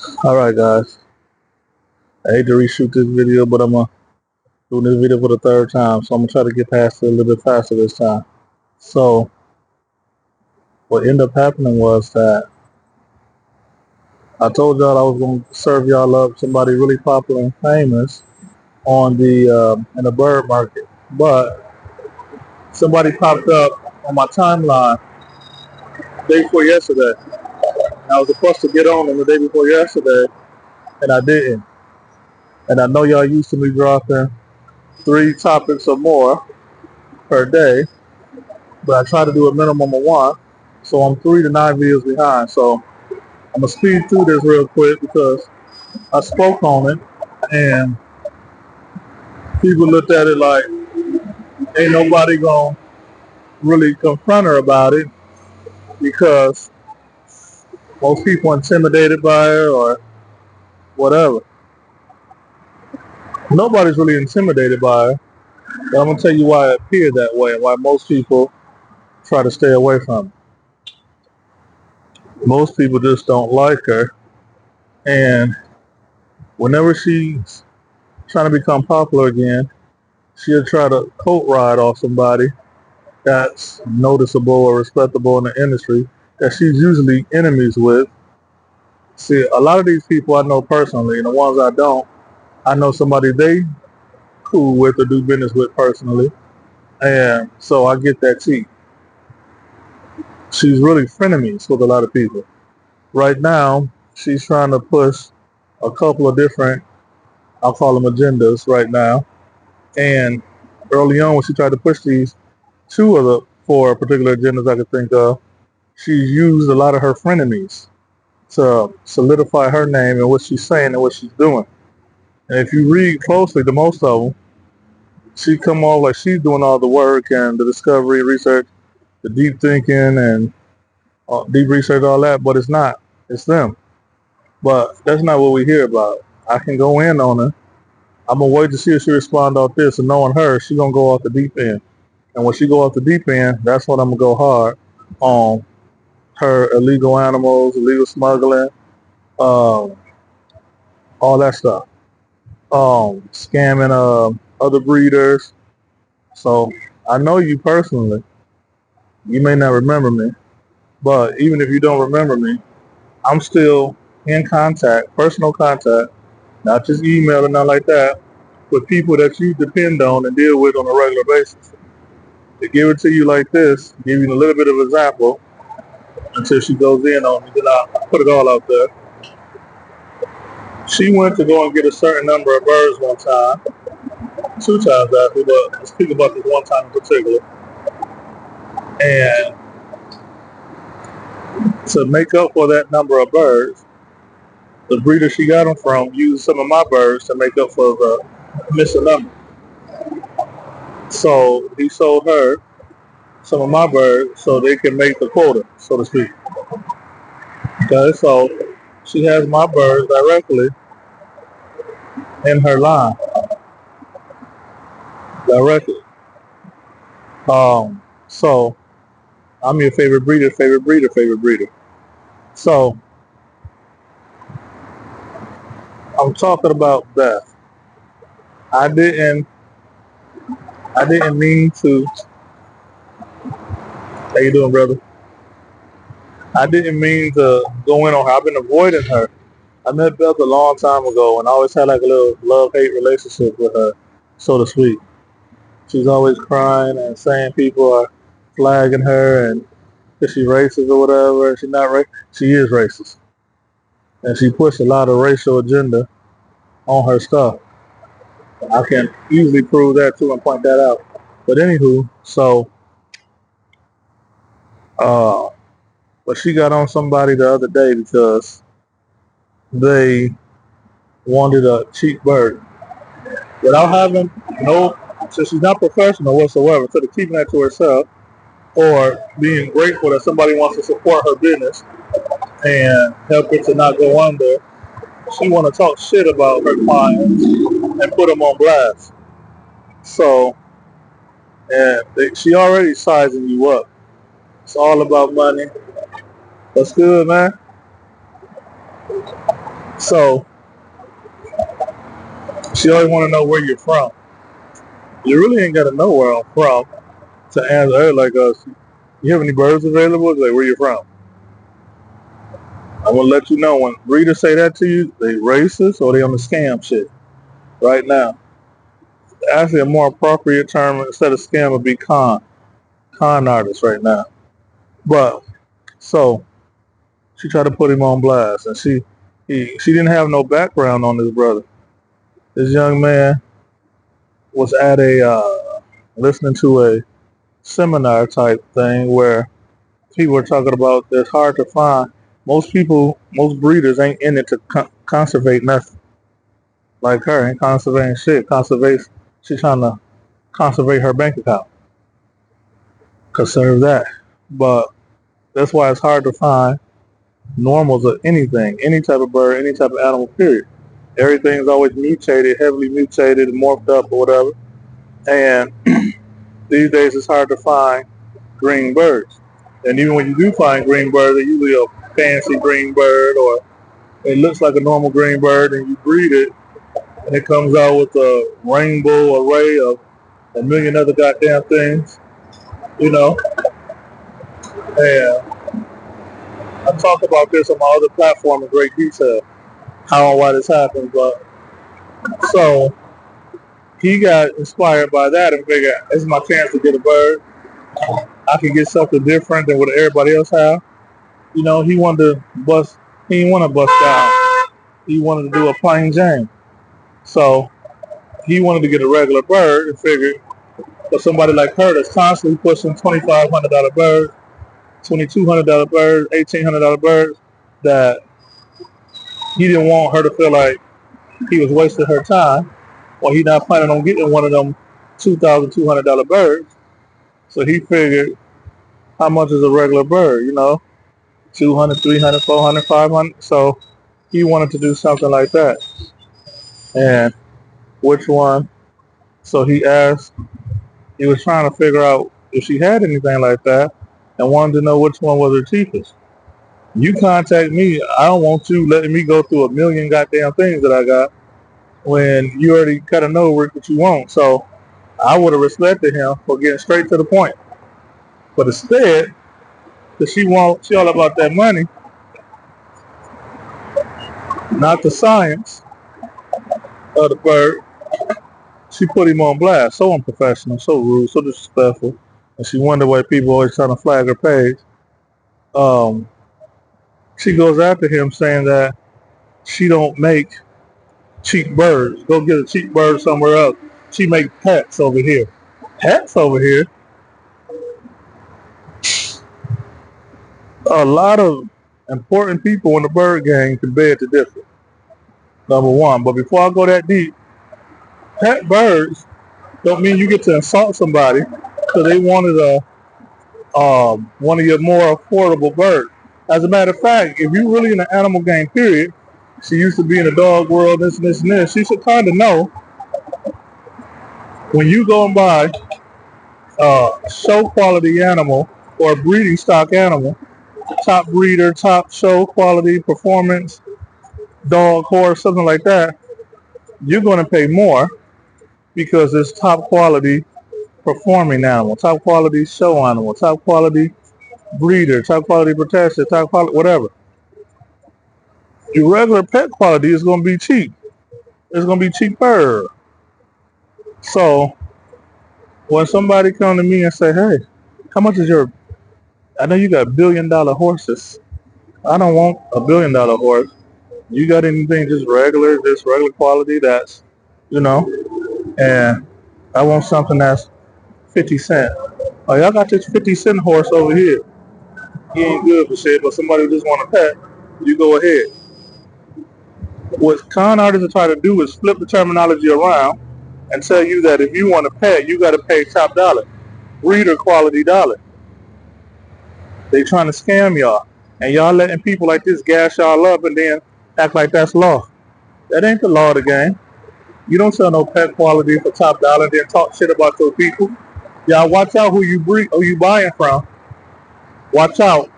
Alright guys, I hate to reshoot this video, but I'm doing this video for the third time, so I'm going to try to get past it a little bit faster this time. So, what ended up happening was that I told y'all I was going to serve y'all up somebody really popular and famous on in the bird market. But somebody popped up on my timeline the day before yesterday. And I was supposed to get on them the day before yesterday, and I didn't. And I know y'all used to me dropping 3 topics or more per day, but I try to do a minimum of 1. So I'm 3 to 9 videos behind. So I'm gonna speed through this real quick because I spoke on it and people looked at it like ain't nobody gonna really confront her about it because most people intimidated by her or whatever. Nobody's really intimidated by her, but I'm gonna tell you why it appeared that way and why most people try to stay away from her. Most people just don't like her, and whenever she's trying to become popular again, she'll try to coat ride off somebody that's noticeable or respectable in the industry that she's usually enemies with. See, a lot of these people I know personally, and the ones I don't, I know somebody they cool with or do business with personally, and so I get that tea. She's really frenemies with a lot of people. Right now, she's trying to push a couple of different, I'll call them agendas right now, and early on when she tried to push these 2 of the 4 particular agendas I could think of, she used a lot of her frenemies to solidify her name and what she's saying and what she's doing. And if you read closely to most of them, she come off like she's doing all the work and the discovery, research, the deep thinking and deep research, all that, but it's not. It's them. But that's not what we hear about. I can go in on her. I'm going to wait to see if she responds off this, and knowing her, she's going to go off the deep end. And when she go off the deep end, that's when I'm going to go hard on her illegal animals, illegal smuggling, um, all that stuff. Scamming other breeders. So I know you personally. You may not remember me, but even if you don't remember me, I'm still in contact, personal contact, not just email and nothing like that, with people that you depend on and deal with on a regular basis. To give it to you like this, give you a little bit of example until she goes in on me, then I'll put it all out there. She went to go and get a certain number of birds one time, 2 times actually, but let's speak about this one time in particular. And to make up for that number of birds, the breeder she got them from used some of my birds to make up for the missing number. So he sold her some of my birds so they can make the quota, so to speak. Okay, so she has my birds directly in her line, directly. So I'm your favorite breeder, favorite breeder, favorite breeder. So I'm talking about Beth. I didn't mean to. How you doing, brother? I didn't mean to go in on her. I've been avoiding her. I met Beth a long time ago, and I always had like a little love-hate relationship with her, so to speak. She's always crying and saying people are flagging her and that she's racist or whatever. She's not racist. She is racist, and she pushed a lot of racial agenda on her stuff. I can easily prove that too and point that out. But anywho, so uh, but she got on somebody the other day because they wanted a cheap bird without having no. So she's not professional whatsoever. Instead of keeping that to herself or being grateful that somebody wants to support her business and help her to not go under, she want to talk shit about her clients and put them on blast. So, she already sizing you up. It's all about money. That's good, man. So she always want to know where you're from. You really ain't got to know where I'm from to answer her like us. You have any birds available? It's like, where you from? I'm gonna let you know when readers say that to you, they racist or they on the scam shit right now. Actually, a more appropriate term instead of scam would be con artist right now. But so she tried to put him on blast, and she didn't have no background on this brother. This young man was at a listening to a seminar type thing where people were talking about it's hard to find. Most breeders ain't in it to conservate nothing. Like her, ain't conservating shit. She's trying to conservate her bank account. Conserve that. But that's why it's hard to find normals of anything, any type of bird, any type of animal, period. Everything's always mutated, heavily mutated, morphed up or whatever. And these days it's hard to find green birds. And even when you do find green birds, they're usually a fancy green bird or it looks like a normal green bird and you breed it and it comes out with a rainbow array of a million other goddamn things, you know. And I talk about this on my other platform in great detail, how and why this happens. But so he got inspired by that and figured this is my chance to get a bird. I can get something different than what everybody else have. You know, he wanted to bust. He didn't want to bust down. He wanted to do a plain Jane. So he wanted to get a regular bird and figured for somebody like her that's constantly pushing $2,500 birds, $2,200 birds, $1,800 birds, that he didn't want her to feel like he was wasting her time, or he not planning on getting one of them $2,200 birds. So he figured, how much is a regular bird? You know, 200, 300, 400, 500. So he wanted to do something like that. And which one? So he asked. He was trying to figure out if she had anything like that, and wanted to know which one was her cheapest. You contact me. I don't want you letting me go through a million goddamn things that I got when you already kind of know what you want. So I would have respected him for getting straight to the point. But instead, because she all about that money, not the science of the bird, she put him on blast. So unprofessional, so rude, so disrespectful. And she wondered why people always trying to flag her page. She goes after him saying that she don't make cheap birds. Go get a cheap bird somewhere else. She make pets over here. Pets over here? A lot of important people in the bird gang can beg to differ. Number one. But before I go that deep, pet birds don't mean you get to insult somebody because they wanted one of your more affordable birds. As a matter of fact, if you're really in the animal game, period, she used to be in the dog world, this and this and this, she should kind of know when you go and buy a show quality animal or a breeding stock animal, top breeder, top show quality, performance, dog, horse, something like that, you're going to pay more because it's top quality performing animal, top quality show animal, top quality breeder, top quality protection, top quality whatever. Your regular pet quality is going to be cheap. It's going to be cheaper. So when somebody come to me and say, hey, how much is I know you got $1 billion horses. I don't want a $1 billion horse. You got anything just regular quality that's, you know, and I want something that's 50 cent. Oh, y'all got this 50-cent horse over here. He ain't good for shit, but somebody who just want a pet, you go ahead. What con artists are trying to do is flip the terminology around and tell you that if you want a pet, you got to pay top dollar, breeder quality dollar. They trying to scam y'all, and y'all letting people like this gas y'all up and then act like that's law. That ain't the law of the game. You don't sell no pet quality for top dollar and then talk shit about those people. Y'all watch out who you buying from. Watch out,